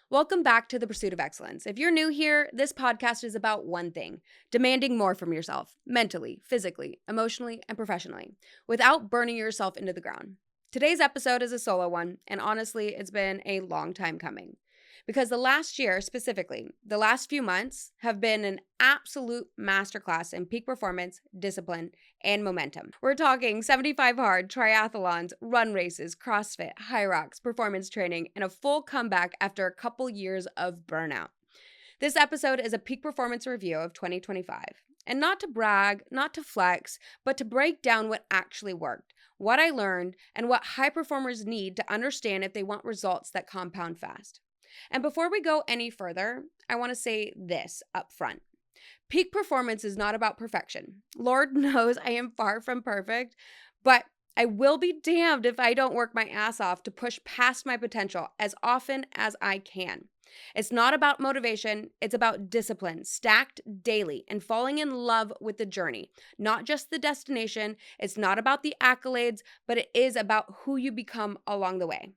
Welcome back to the Pursuit of Excellence. If you're new here, this podcast is about one thing: demanding more from yourself, mentally, physically, emotionally, and professionally, without burning yourself into the ground. Today's episode is a solo one, and honestly, it's been a long time coming. Because the last year, specifically, the last few months have been an absolute masterclass in peak performance, discipline, and momentum. We're talking 75 hard, triathlons, run races, CrossFit, HYROX, performance training, and a full comeback after a couple years of burnout. This episode is a peak performance review of 2025. And not to brag, not to flex, but to break down what actually worked, what I learned, and what high performers need to understand if they want results that compound fast. And before we go any further, I want to say this up front. Peak performance is not about perfection. Lord knows I am far from perfect, but I will be damned if I don't work my ass off to push past my potential as often as I can. It's not about motivation, it's about discipline, stacked daily, and falling in love with the journey, not just the destination. It's not about the accolades, but it is about who you become along the way.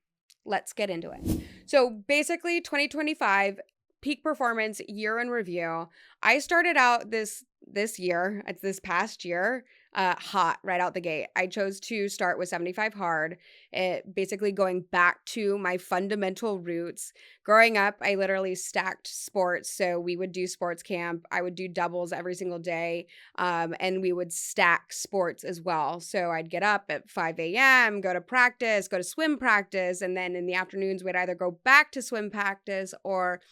Let's get into it. So basically, 2025 peak performance year in review. I started out this past year, hot right out the gate. I chose to start with 75 hard, basically going back to my fundamental roots. Growing up, I literally stacked sports. So we would do sports camp. I would do doubles every single day, and we would stack sports as well. So I'd get up at 5 a.m., go to practice, go to swim practice, and then in the afternoons, we'd either go back to swim practice or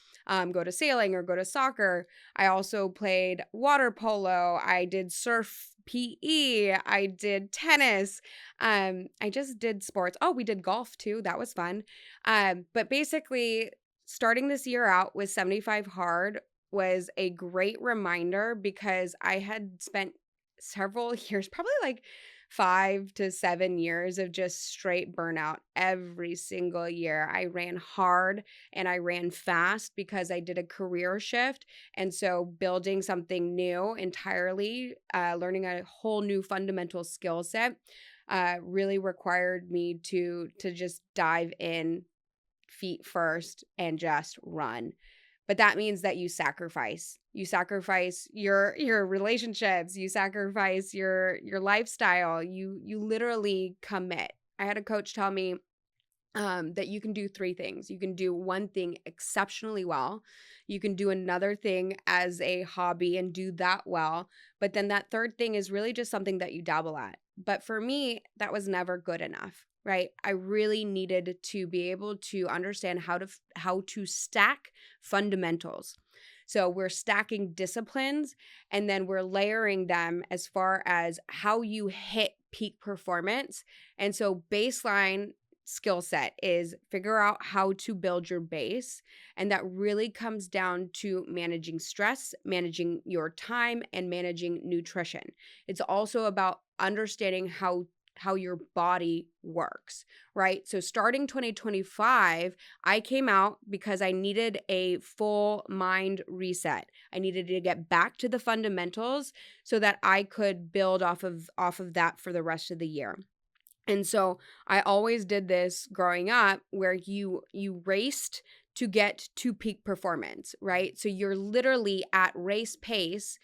go to sailing or go to soccer. I also played water polo. I did surf PE. I did tennis. I just did sports. Oh, we did golf too. That was fun. But basically, starting this year out with 75 hard was a great reminder because I had spent several years, probably like 5 to 7 years of just straight burnout every single year. I ran hard and I ran fast because I did a career shift. And so building something new entirely, learning a whole new fundamental skill set, really required me to just dive in feet first and just run. But that means that you sacrifice. You sacrifice your relationships, you sacrifice your lifestyle. You literally commit. I had a coach tell me that you can do 3 things. You can do one thing exceptionally well. You can do another thing as a hobby and do that well. But then that third thing is really just something that you dabble at. But for me, that was never good enough, right? I really needed to be able to understand how to stack fundamentals. So we're stacking disciplines and then we're layering them as far as how you hit peak performance. And so baseline skill set is figure out how to build your base. And that really comes down to managing stress, managing your time, and managing nutrition. It's also about understanding how your body works, right? So starting 2025, I came out because I needed a full mind reset. I needed to get back to the fundamentals so that I could build off of that for the rest of the year. And so I always did this growing up where you raced to get to peak performance, right? So you're literally at race pace,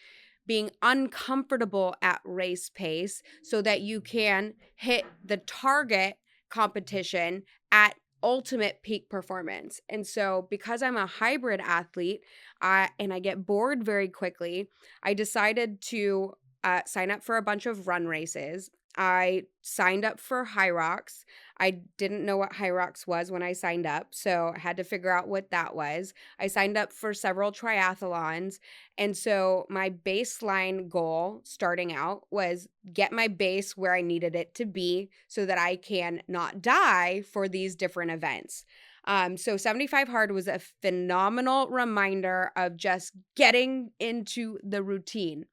being uncomfortable at race pace so that you can hit the target competition at ultimate peak performance. And so because I'm a hybrid athlete, and I get bored very quickly, I decided to sign up for a bunch of run races. I signed up for HYROX. I didn't know what HYROX was when I signed up, so I had to figure out what that was. I signed up for several triathlons, and so my baseline goal starting out was get my base where I needed it to be so that I can not die for these different events. So 75 hard was a phenomenal reminder of just getting into the routine.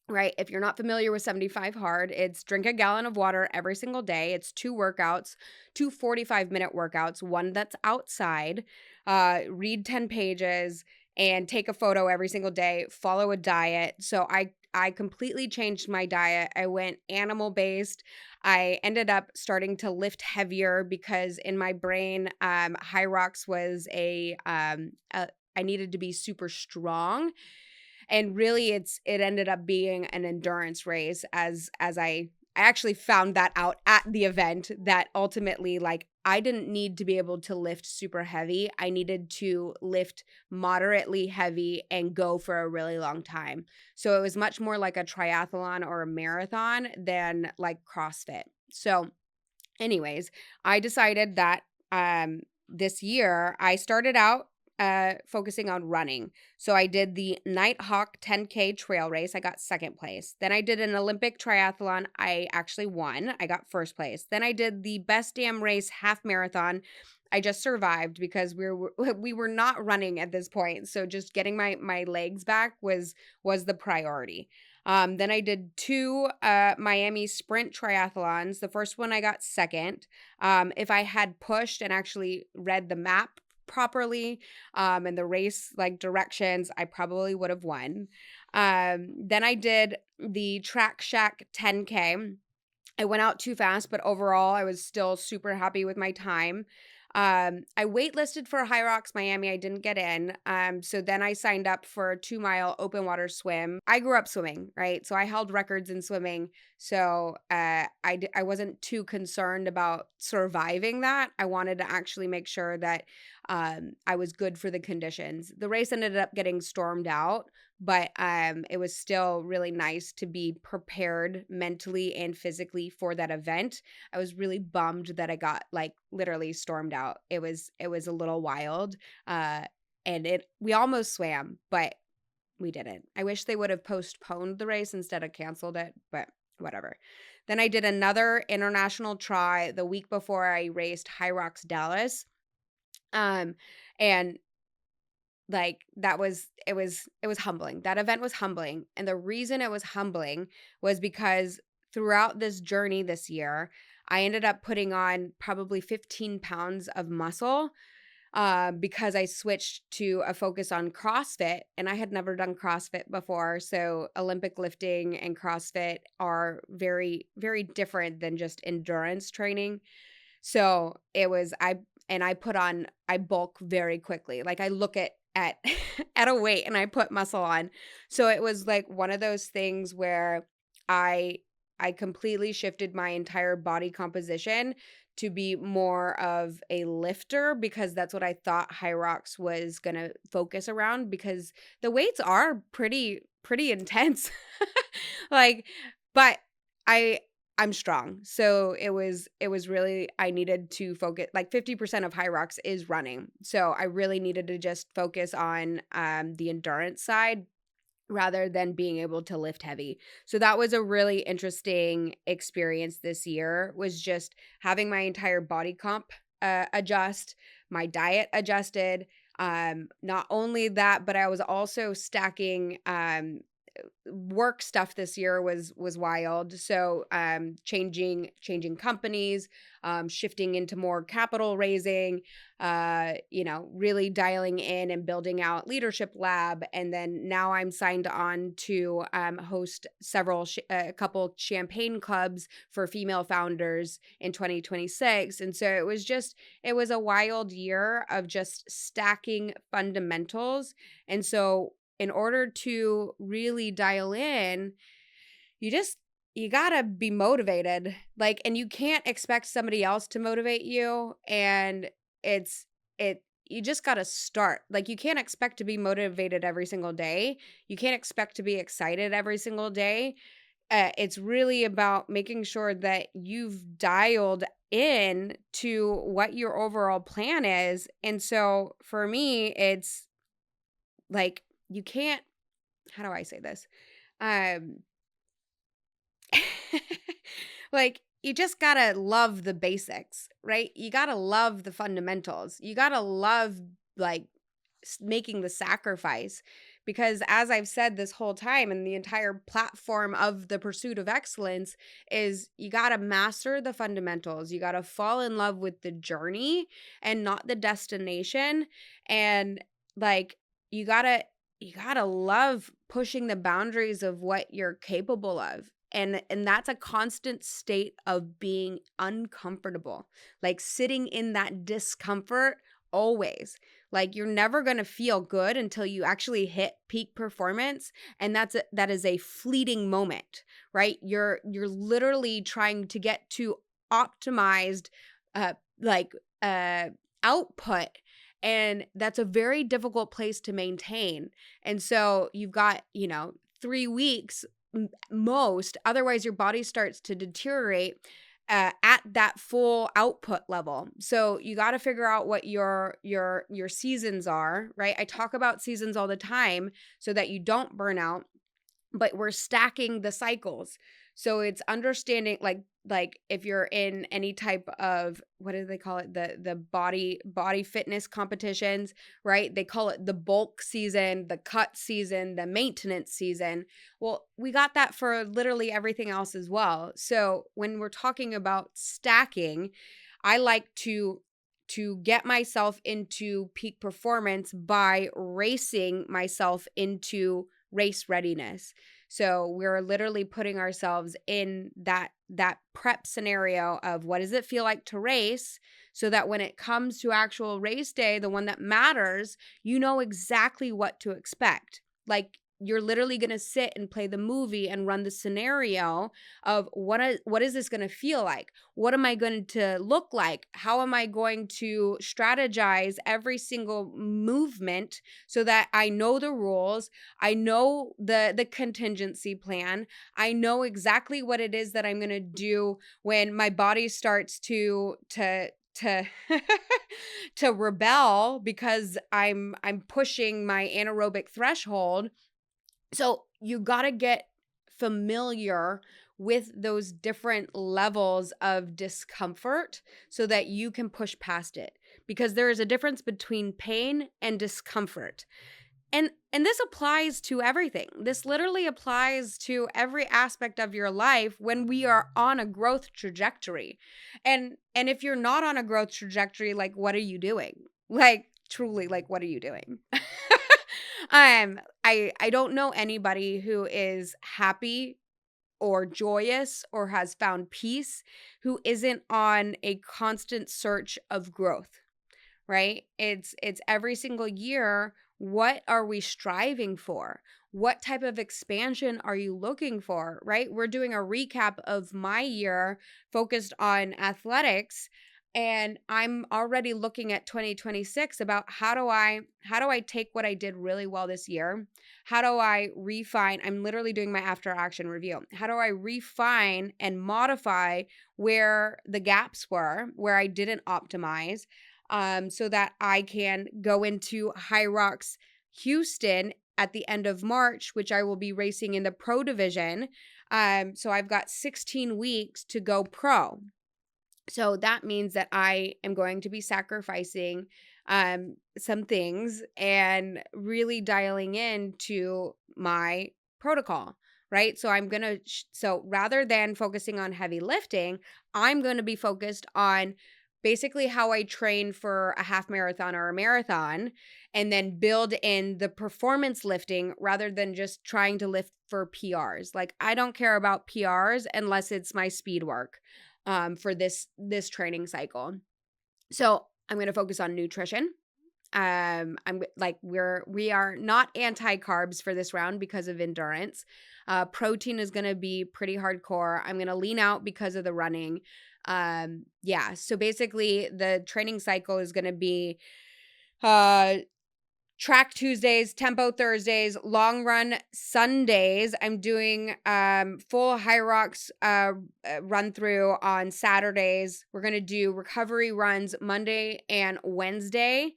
Right. If you're not familiar with 75 hard, it's drink a gallon of water every single day. It's 2 workouts, 2 45-minute workouts, one that's outside, read 10 pages, and take a photo every single day, follow a diet. So I completely changed my diet. I went animal based. I ended up starting to lift heavier because in my brain, HYROX was I needed to be super strong, and really it ended up being an endurance race as I actually found that out at the event, that ultimately, like, I didn't need to be able to lift super heavy. I needed to lift moderately heavy and go for a really long time. So it was much more like a triathlon or a marathon than like CrossFit. So anyways, I decided that this year I started out focusing on running. So I did the Nighthawk 10K trail race. I got second place. Then I did an Olympic triathlon. I actually won. I got first place. Then I did the Best Damn Race half marathon. I just survived because we were not running at this point. So just getting my legs back was the priority. Then I did two Miami sprint triathlons. The first one I got second. If I had pushed and actually read the map properly and the race like directions, I probably would have won. Then I did the Track Shack 10K. I went out too fast, but overall, I was still super happy with my time. I waitlisted for HYROX Miami. I didn't get in. So then I signed up for a 2-mile open water swim. I grew up swimming, right? So I held records in swimming. So I wasn't too concerned about surviving that. I wanted to actually make sure that I was good for the conditions. The race ended up getting stormed out, but it was still really nice to be prepared mentally and physically for that event. I was really bummed that I got like literally stormed out. It was a little wild, and we almost swam, but we didn't. I wish they would have postponed the race instead of canceled it, but whatever. Then I did another international try the week before I raced HYROX Dallas, and like it was humbling. That event was humbling. And the reason it was humbling was because throughout this journey this year, I ended up putting on probably 15 pounds of muscle because I switched to a focus on CrossFit, and I had never done CrossFit before. So Olympic lifting and CrossFit are very, very different than just endurance training. So it was, I bulk very quickly. Like I look at at a weight and I put muscle on. So it was like one of those things where I completely shifted my entire body composition to be more of a lifter, because that's what I thought HYROX was going to focus around, because the weights are pretty intense. Like, but I'm strong. So it was really, I needed to focus, like 50% of HYROX is running. So I really needed to just focus on the endurance side rather than being able to lift heavy. So that was a really interesting experience this year, was just having my entire body comp adjust, my diet adjusted. Not only that, but I was also stacking work stuff this year was wild. So changing companies, shifting into more capital raising, really dialing in and building out Leadership Lab. And then now I'm signed on to host a couple champagne clubs for female founders in 2026. And so it was a wild year of just stacking fundamentals. And so in order to really dial in, you gotta be motivated. Like, and you can't expect somebody else to motivate you. And you just gotta start. Like, you can't expect to be motivated every single day. You can't expect to be excited every single day. It's really about making sure that you've dialed in to what your overall plan is. And so for me, it's like, you can't, how do I say this? Like, you just gotta love the basics, right? You gotta love the fundamentals. You gotta love, like, making the sacrifice, because as I've said this whole time, and the entire platform of the pursuit of excellence is, you gotta master the fundamentals. You gotta fall in love with the journey and not the destination. And like, you gotta love pushing the boundaries of what you're capable of. And that's a constant state of being uncomfortable, like sitting in that discomfort always. Like you're never going to feel good until you actually hit peak performance, and that is a fleeting moment, right? You're literally trying to get to optimized uh like uh output, and that's a very difficult place to maintain. And so you've got, 3 weeks most, otherwise your body starts to deteriorate at that full output level. So you got to figure out what your seasons are, right? I talk about seasons all the time so that you don't burn out, but we're stacking the cycles. So it's understanding, like if you're in any type of, what do they call it, the body fitness competitions, right? They call it the bulk season, the cut season, the maintenance season. Well, we got that for literally everything else as well. So when we're talking about stacking, I like to get myself into peak performance by racing myself into race readiness. So we're literally putting ourselves in that prep scenario of what does it feel like to race, so that when it comes to actual race day, the one that matters, you know exactly what to expect. Like you're literally going to sit and play the movie and run the scenario of what is this going to feel like? What am I going to look like? How am I going to strategize every single movement so that I know the rules, I know the contingency plan, I know exactly what it is that I'm going to do when my body starts to to rebel because I'm pushing my anaerobic threshold. So you got to get familiar with those different levels of discomfort so that you can push past it, because there is a difference between pain and discomfort. And this applies to everything. This literally applies to every aspect of your life when we are on a growth trajectory. And if you're not on a growth trajectory, like what are you doing? Like truly, like what are you doing? I don't know anybody who is happy or joyous or has found peace who isn't on a constant search of growth, right? It's every single year, what are we striving for? What type of expansion are you looking for, right? We're doing a recap of my year focused on athletics, and I'm already looking at 2026 about how do I take what I did really well this year? How do I refine? I'm literally doing my after action review. How do I refine and modify where the gaps were, where I didn't optimize, so that I can go into HYROX Houston at the end of March, which I will be racing in the pro division. So I've got 16 weeks to go pro. So that means that I am going to be sacrificing some things and really dialing into my protocol, right? So so rather than focusing on heavy lifting, I'm going to be focused on basically how I train for a half marathon or a marathon, and then build in the performance lifting rather than just trying to lift for PRs. Like I don't care about PRs unless it's my speed work for this training cycle. So I'm going to focus on nutrition. I'm like we are not anti-carbs for this round because of endurance. Protein is going to be pretty hardcore. I'm going to lean out because of the running. Yeah. So basically the training cycle is going to be track Tuesdays, tempo Thursdays, long run Sundays. I'm doing full HYROX run through on Saturdays. We're going to do recovery runs Monday and Wednesday,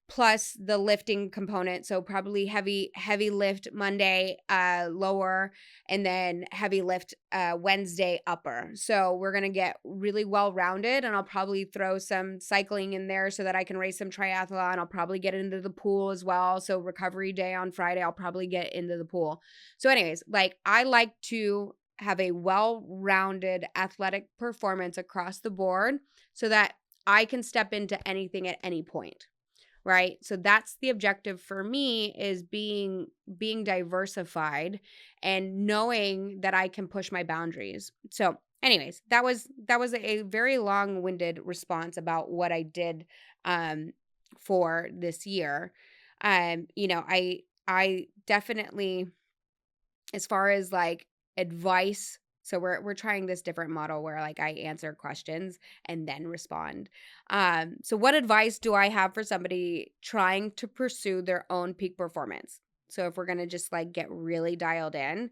plus the lifting component. So probably heavy lift Monday, lower, and then heavy lift Wednesday, upper. So we're going to get really well rounded, and I'll probably throw some cycling in there so that I can race some triathlon. I'll probably get into the pool as well. So recovery day on Friday, I'll probably get into the pool. So anyways, like I like to have a well-rounded athletic performance across the board so that I can step into anything at any point. right? So that's the objective for me, is being diversified and knowing that I can push my boundaries. So anyways, that was a very long-winded response about what I did for this year. I definitely, as far as like advice, so we're trying this different model where like I answer questions and then respond. So what advice do I have for somebody trying to pursue their own peak performance? So if we're going to just like get really dialed in,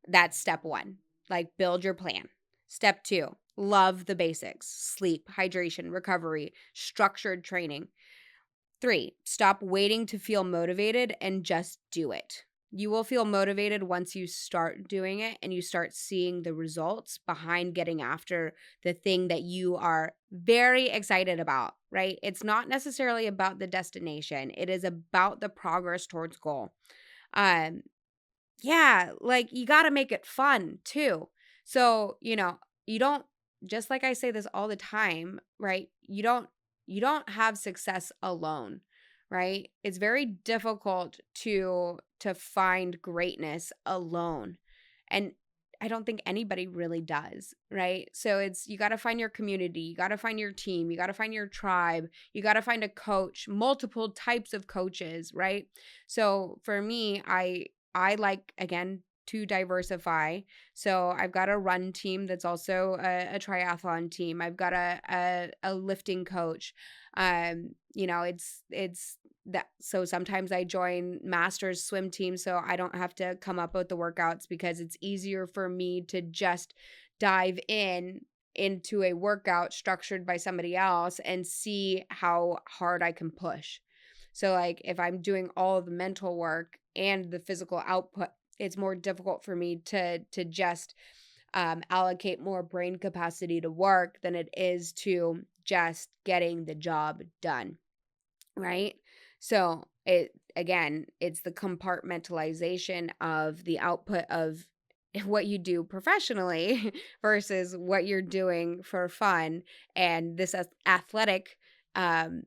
that's step 1. Like, build your plan. Step 2, love the basics: sleep, hydration, recovery, structured training. 3, stop waiting to feel motivated and just do it. You will feel motivated once you start doing it and you start seeing the results behind getting after the thing that you are very excited about, right? It's not necessarily about the destination. It is about the progress towards goal. Um yeah, like, you got to make it fun too. So, you don't, just like I say this all the time, right? You don't have success alone, right? It's very difficult to find greatness alone. And I don't think anybody really does, right? So you got to find your community, you got to find your team, you got to find your tribe, you got to find a coach, multiple types of coaches, right? So for me, I like, again, to diversify. So I've got a run team that's also a triathlon team. I've got a lifting coach. It's that. So sometimes I join Masters swim team, so I don't have to come up with the workouts, because it's easier for me to just dive into a workout structured by somebody else and see how hard I can push. So like, if I'm doing all of the mental work and the physical output, it's more difficult for me to just allocate more brain capacity to work than it is to just getting the job done, right? So it's the compartmentalization of the output of what you do professionally versus what you're doing for fun. And this athletic um,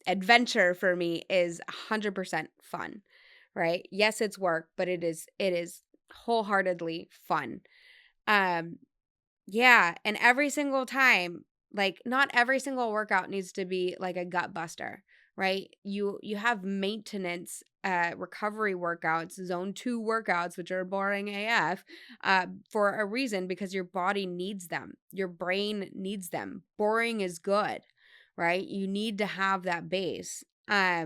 adventure for me is 100% fun, right? Yes, it's work, but it is wholeheartedly fun. Um, yeah, and every single time, like, not every single workout needs to be like a gut buster, right? You have maintenance recovery workouts, zone 2 workouts, which are boring AF, for a reason, because your body needs them. Your brain needs them. Boring is good, right? You need to have that base. Yeah,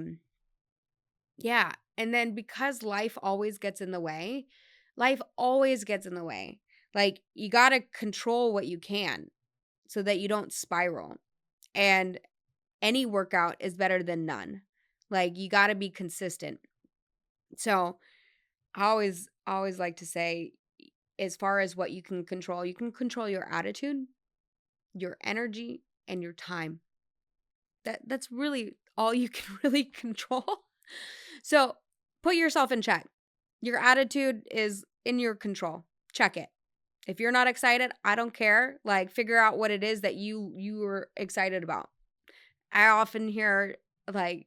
and then because life always gets in the way, life always gets in the way. Like, you got to control what you can so that you don't spiral. And any workout is better than none. Like, you got to be consistent. So, I always like to say, as far as what you can control your attitude, your energy, and your time. That's really all you can really control. So, put yourself in check. Your attitude is in your control. Check it. If you're not excited, I don't care. Like, figure out what it is that you are excited about. I often hear like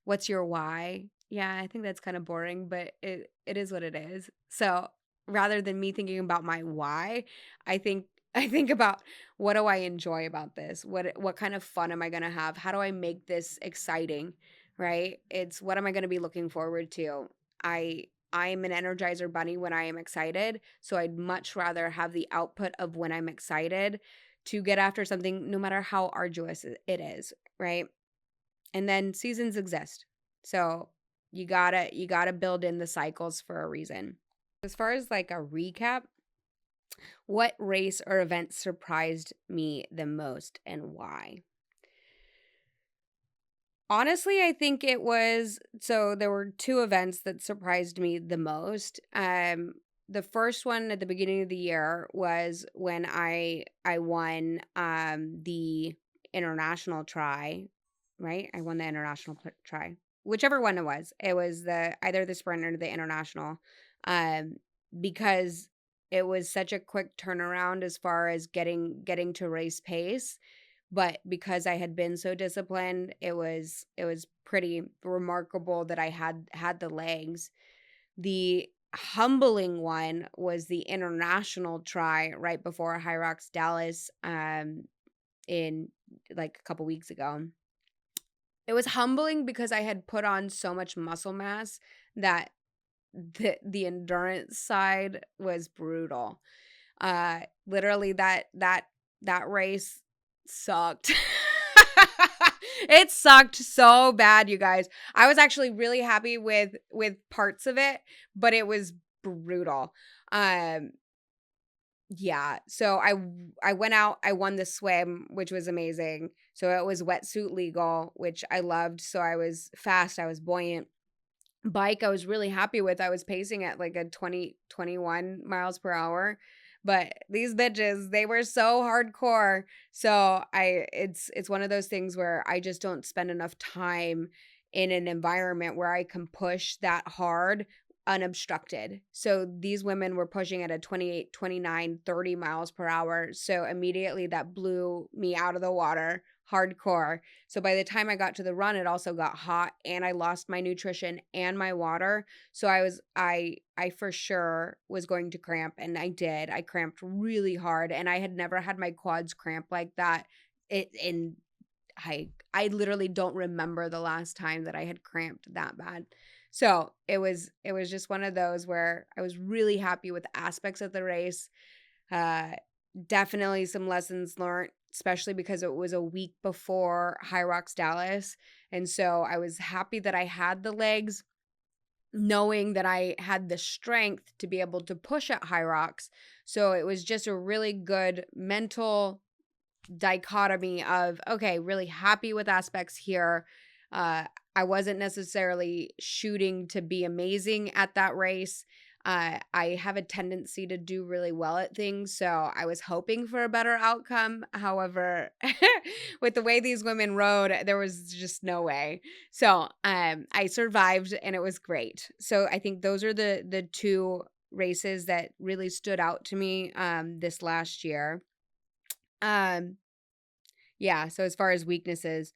what's your why? Yeah, I think that's kind of boring, but it is what it is. So, rather than me thinking about my why, I think I think about, what do I enjoy about this? What kind of fun am I going to have? How do I make this exciting? Right? It's, what am I going to be looking forward to? I'm an energizer bunny when I am excited, so I'd much rather have the output of when I'm excited to get after something, no matter how arduous it is, right? And then seasons exist. So you gotta build in the cycles for a reason. As far as like a recap, what race or event surprised me the most and why? Honestly, I think it was, so there were 2 events that surprised me the most. The first one at the beginning of the year was when I won the international try, right? I won the international try. Whichever one it was. It was the either the sprint or the international. Um because it was such a quick turnaround as far as getting to race pace, But because I had been so disciplined, it was pretty remarkable that I had the legs. The humbling one was the international try right before HYROX Dallas in like a couple weeks ago. It was humbling because I had put on so much muscle mass that the endurance side was brutal. Literally that race sucked. It sucked so bad, you guys. I was actually really happy with parts of it, but it was brutal. Yeah, so I went out, I won the swim, which was amazing. So it was wetsuit legal, which I loved. So I was fast, I was buoyant. Bike, I was really happy with. I was pacing at like a 21 miles per hour. But these bitches, they were so hardcore. So it's one of those things where I just don't spend enough time in an environment where I can push that hard unobstructed. So these women were pushing at a 28, 29, 30 miles per hour. So immediately that blew me out of the water hardcore. So by the time I got to the run, it also got hot and I lost my nutrition and my water. So I for sure was going to cramp, and I did. I cramped really hard, and I had never had my quads cramp like that. I literally don't remember the last time that I had cramped that bad. So it was just one of those where I was really happy with aspects of the race. Uh, Definitely some lessons learned, especially because it was a week before HYROX Dallas. And so I was happy that I had the legs, knowing that I had the strength to be able to push at HYROX. So it was just a really good mental dichotomy of, okay, really happy with aspects here. I wasn't necessarily shooting to be amazing at that race. I have a tendency to do really well at things, so I was hoping for a better outcome. However, with the way these women rode, there was just no way. So I survived, and it was great. So I think those are the two races that really stood out to me this last year. Yeah, so as far as weaknesses,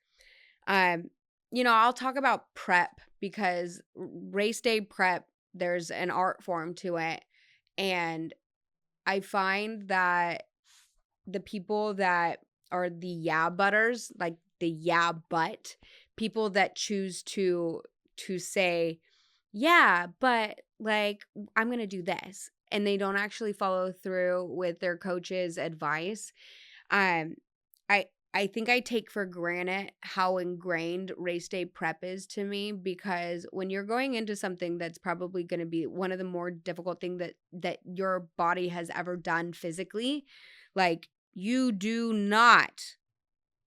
um, I'll talk about prep because race day prep, there's an art form to it. And I find that the people that are the yeah butters, like the yeah but people that choose to say, yeah, but like I'm going to do this, and they don't actually follow through with their coach's advice. Um, I I think I take for granted how ingrained race day prep is to me, because when you're going into something that's probably going to be one of the more difficult things that your body has ever done physically, like you do not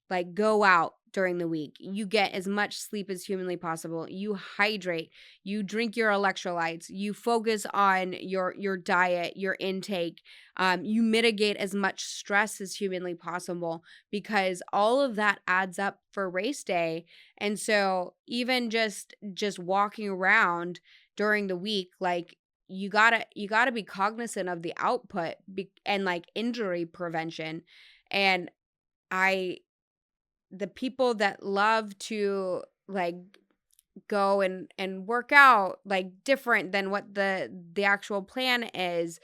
like go out during the week. You get as much sleep as humanly possible. You hydrate, you drink your electrolytes, you focus on your diet, your intake. You mitigate as much stress as humanly possible, because all of that adds up for race day. And so even just walking around during the week, like you gotta be cognizant of the output and like injury prevention. And I the people that love to like go and work out like different than what the actual plan is,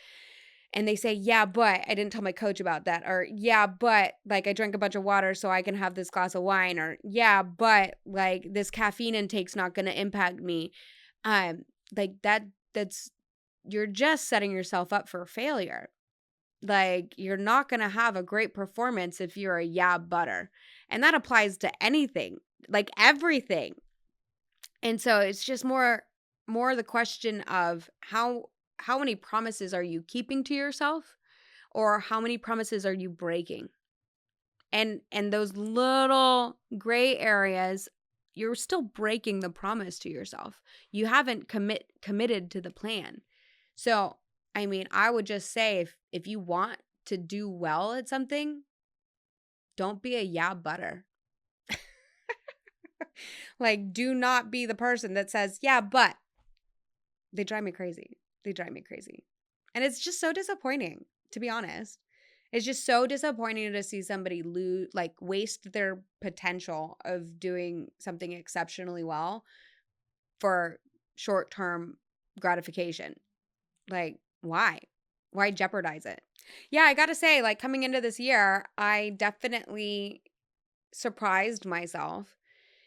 and they say, yeah, but I didn't tell my coach about that, or yeah, but like I drank a bunch of water so I can have this glass of wine, or yeah, but like this caffeine intake's not going to impact me. Like that's you're just setting yourself up for failure. Like, you're not going to have a great performance if you're a yeah butter. And that applies to anything, like everything. And so it's just more the question of how many promises are you keeping to yourself, or how many promises are you breaking? And those little gray areas, you're still breaking the promise to yourself. You haven't committed to the plan. So, I mean, I would just say if you want to do well at something, don't be a yeah butter. Like, do not be the person that says, yeah, but they drive me crazy. They drive me crazy. And it's just so disappointing, to be honest. It's just so disappointing to see somebody waste their potential of doing something exceptionally well for short-term gratification. Like, why? Why jeopardize it? Yeah, I gotta say, like, coming into this year, I definitely surprised myself.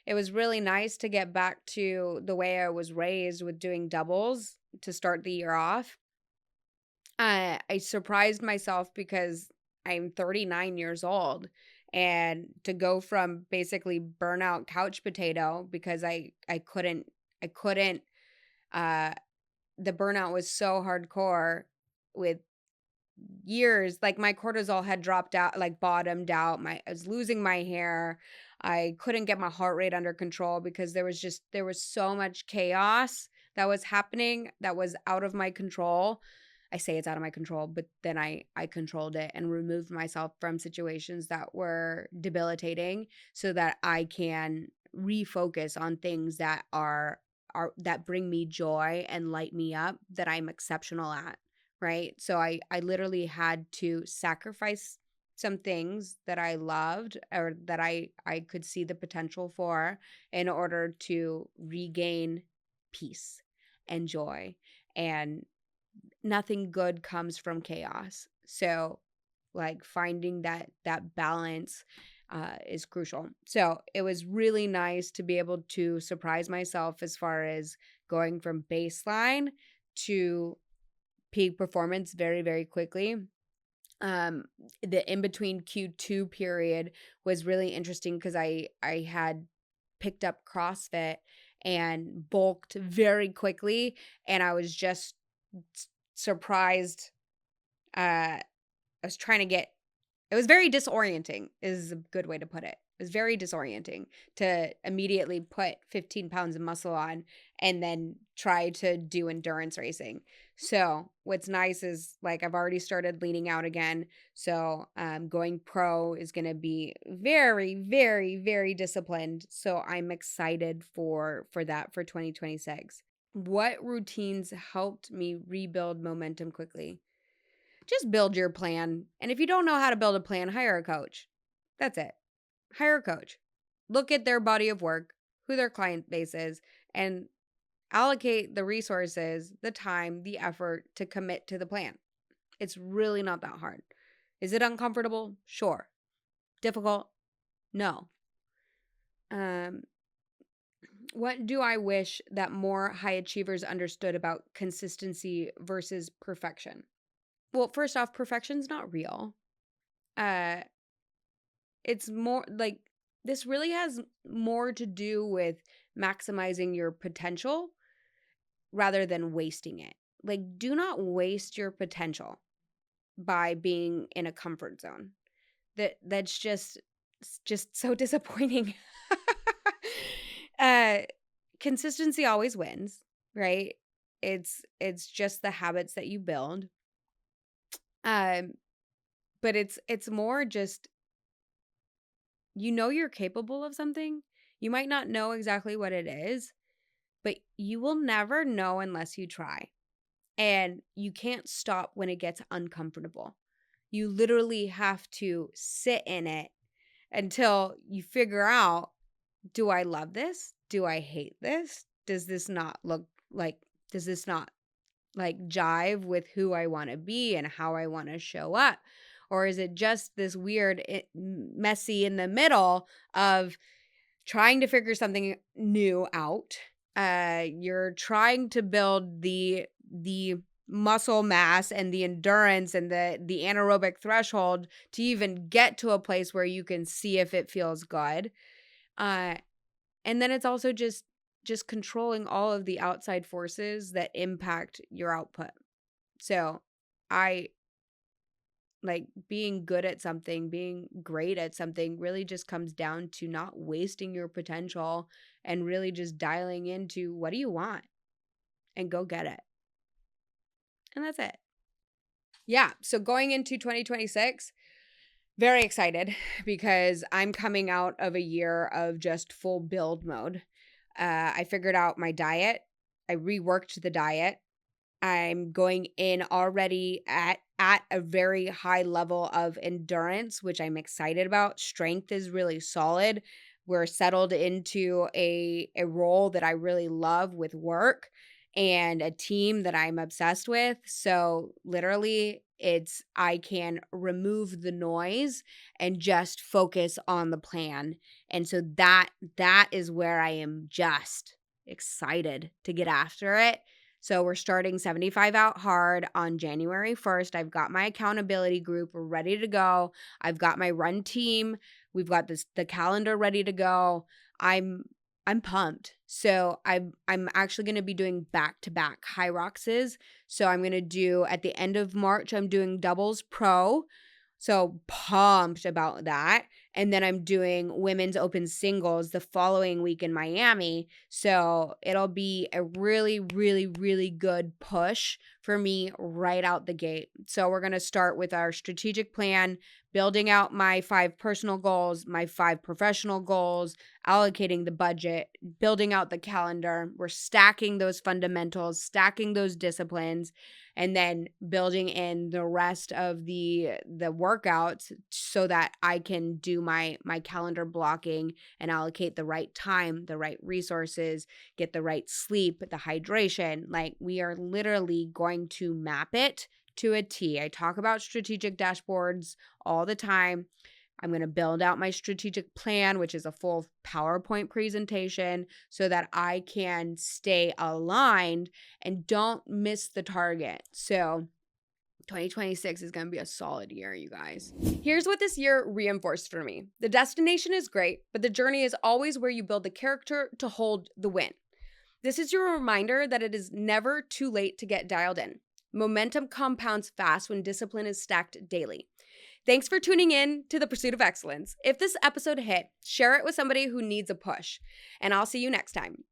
It was really nice to get back to the way I was raised with doing doubles to start the year off. I surprised myself because I'm 39 years old, and to go from basically burnout couch potato because I couldn't uh the burnout was so hardcore with years, like my cortisol had dropped out, like bottomed out. I was losing my hair. I couldn't get my heart rate under control because there was so much chaos that was happening that was out of my control. I say it's out of my control, but then I controlled it and removed myself from situations that were debilitating so that I can refocus on things that that bring me joy and light me up, that I'm exceptional at. Right? So I literally had to sacrifice some things that I loved or that I could see the potential for in order to regain peace and joy. And nothing good comes from chaos. So like finding that balance is crucial. So it was really nice to be able to surprise myself as far as going from baseline to peak performance very, very quickly. The in between Q2 period was really interesting because I had picked up CrossFit and bulked very quickly, and I was just surprised. I was trying to get It was very disorienting is a good way to put it. It was very disorienting to immediately put 15 pounds of muscle on and then try to do endurance racing. So what's nice is like I've already started leaning out again. So going pro is going to be very, very, very disciplined. So I'm excited for that for 2026. What routines helped me rebuild momentum quickly? Just build your plan. And if you don't know how to build a plan, hire a coach. That's it. Hire a coach. Look at their body of work, who their client base is, and allocate the resources, the time, the effort to commit to the plan. It's really not that hard. Is it uncomfortable? Sure. Difficult? No. What do I wish that more high achievers understood about consistency versus perfection? Well, first off, perfection's not real. Uh, it's more like this really has more to do with maximizing your potential rather than wasting it. Like, do not waste your potential by being in a comfort zone. That's just so disappointing. uh, Consistency always wins, right? It's just the habits that you build. But it's more just you're capable of something. You might not know exactly what it is, but you will never know unless you try. And you can't stop when it gets uncomfortable. You literally have to sit in it until you figure out, do I love this? Do I hate this? Does this not jive with who I want to be and how I want to show up? Or is it just this weird, messy in the middle of trying to figure something new out? You're trying to build the muscle mass and the endurance and the anaerobic threshold to even get to a place where you can see if it feels good. And then it's also just controlling all of the outside forces that impact your output. So I like being good at something, being great at something really just comes down to not wasting your potential and really just dialing into what do you want and go get it. And that's it. Yeah. So going into 2026, very excited because I'm coming out of a year of just full build mode. I figured out my diet. I reworked the diet. I'm going in already at a very high level of endurance, which I'm excited about. Strength is really solid. We're settled into a role that I really love with work and a team that I'm obsessed with. So literally I can remove the noise and just focus on the plan. And so that is where I am just excited to get after it. So we're starting 75 Out Hard on January 1st. I've got my accountability group ready to go. I've got my run team. We've got the calendar ready to go. I'm pumped. So I'm actually going to be doing back-to-back HYROXes. So I'm going to do at the end of March, I'm doing doubles pro. So pumped about that. And then I'm doing women's open singles the following week in Miami. So it'll be a really, really, really good push for me right out the gate. So we're going to start with our strategic plan, building out my 5 personal goals, my 5 professional goals, allocating the budget, building out the calendar. We're stacking those fundamentals, stacking those disciplines, and then building in the rest of the workouts so that I can do my calendar blocking and allocate the right time, the right resources, get the right sleep, the hydration. Like, we are literally going to map it to a T. I talk about strategic dashboards all the time. I'm going to build out my strategic plan, which is a full PowerPoint presentation, so that I can stay aligned and don't miss the target. So 2026 is going to be a solid year, you guys. Here's what this year reinforced for me. The destination is great, but the journey is always where you build the character to hold the win. This is your reminder that it is never too late to get dialed in. Momentum compounds fast when discipline is stacked daily. Thanks for tuning in to The Pursuit of Excellence. If this episode hit, share it with somebody who needs a push, and I'll see you next time.